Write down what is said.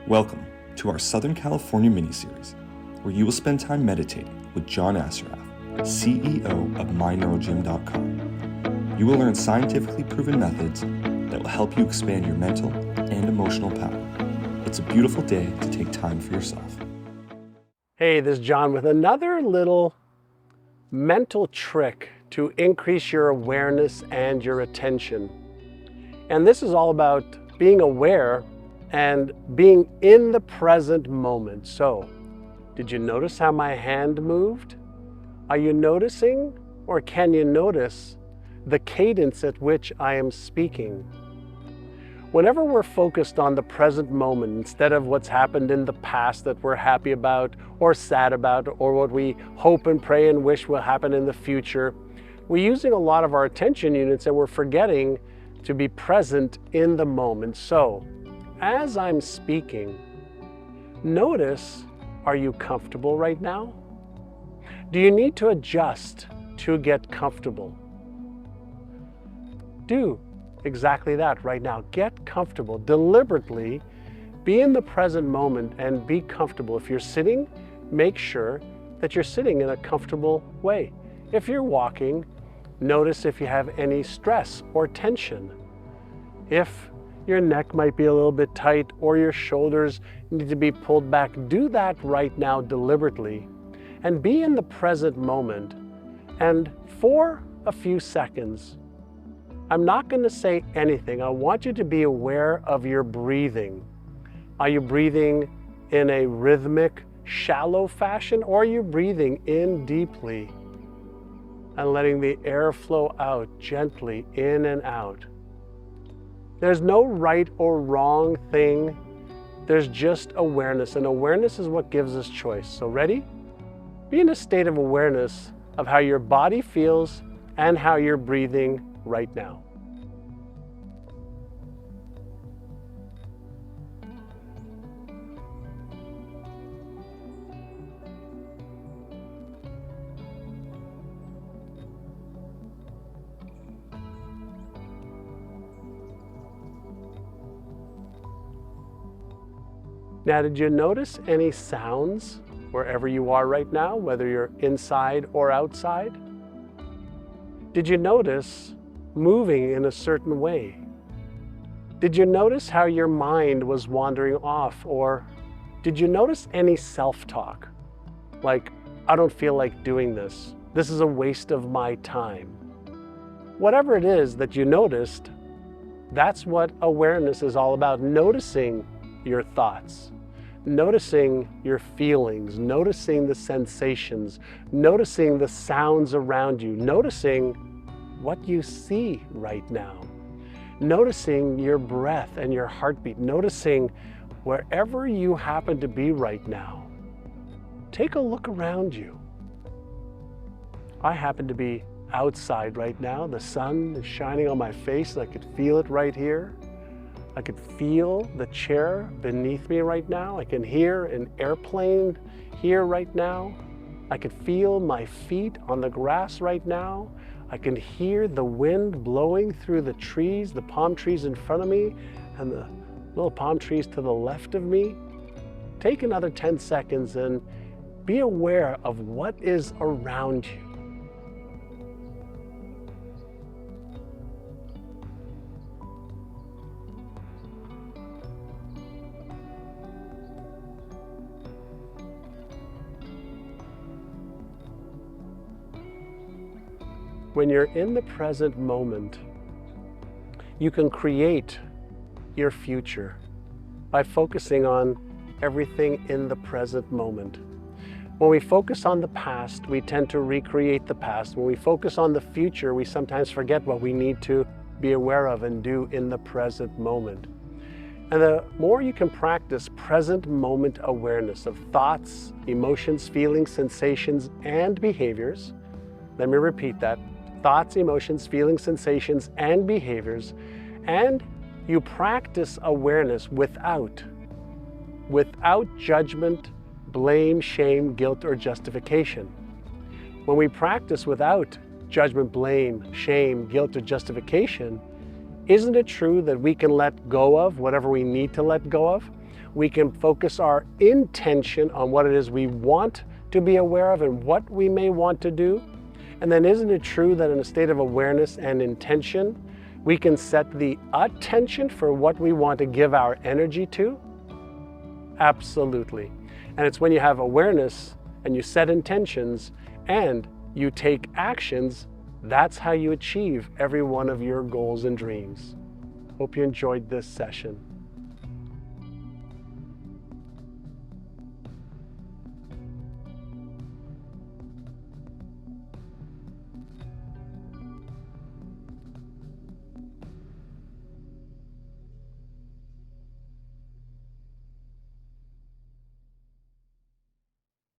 Welcome to our Southern California mini-series, where you will spend time meditating with John Assaraf, CEO of myneurogym.com. You will learn scientifically proven methods that will help you expand your mental and emotional power. It's a beautiful day to take time for yourself. Hey, this is John with another little mental trick to increase your awareness and your attention. And this is all about being aware and being in the present moment. So, did you notice how my hand moved? Are you noticing, or can you notice the cadence at which I am speaking? Whenever we're focused on the present moment instead of what's happened in the past that we're happy about or sad about, or what we hope and pray and wish will happen in the future, we're using a lot of our attention units and we're forgetting to be present in the moment. So, as I'm speaking, notice, are you comfortable right now? Do you need to adjust to get comfortable? Do exactly that right now. Get comfortable. Deliberately be in the present moment and be comfortable. If you're sitting, make sure that you're sitting in a comfortable way. If you're walking, notice if you have any stress or tension. If your neck might be a little bit tight or your shoulders need to be pulled back, do that right now deliberately and be in the present moment. And for a few seconds, I'm not going to say anything. I want you to be aware of your breathing. Are you breathing in a rhythmic, shallow fashion, or are you breathing in deeply and letting the air flow out gently in and out? There's no right or wrong thing. There's just awareness, and awareness is what gives us choice. So ready? Be in a state of awareness of how your body feels and how you're breathing right now. Now, did you notice any sounds wherever you are right now, whether you're inside or outside? Did you notice moving in a certain way? Did you notice how your mind was wandering off? Or did you notice any self-talk? Like, I don't feel like doing this. This is a waste of my time. Whatever it is that you noticed, that's what awareness is all about. Noticing your thoughts, noticing your feelings, noticing the sensations, noticing the sounds around you, noticing what you see right now, noticing your breath and your heartbeat, noticing wherever you happen to be right now. Take a look around you. I happen to be outside right now. The sun is shining on my face and I could feel it right here. I could feel the chair beneath me right now. I can hear an airplane here right now. I could feel my feet on the grass right now. I can hear the wind blowing through the trees, the palm trees in front of me and the little palm trees to the left of me. Take another 10 seconds and be aware of what is around you. When you're in the present moment, you can create your future by focusing on everything in the present moment. When we focus on the past, we tend to recreate the past. When we focus on the future, we sometimes forget what we need to be aware of and do in the present moment. And the more you can practice present moment awareness of thoughts, emotions, feelings, sensations, and behaviors, let me repeat that, thoughts, emotions, feelings, sensations, and behaviors, and you practice awareness without judgment, blame, shame, guilt, or justification. When we practice without judgment, blame, shame, guilt, or justification, isn't it true that we can let go of whatever we need to let go of? We can focus our intention on what it is we want to be aware of and what we may want to do. And then isn't it true that in a state of awareness and intention, we can set the attention for what we want to give our energy to? Absolutely. And it's when you have awareness and you set intentions and you take actions, that's how you achieve every one of your goals and dreams. Hope you enjoyed this session.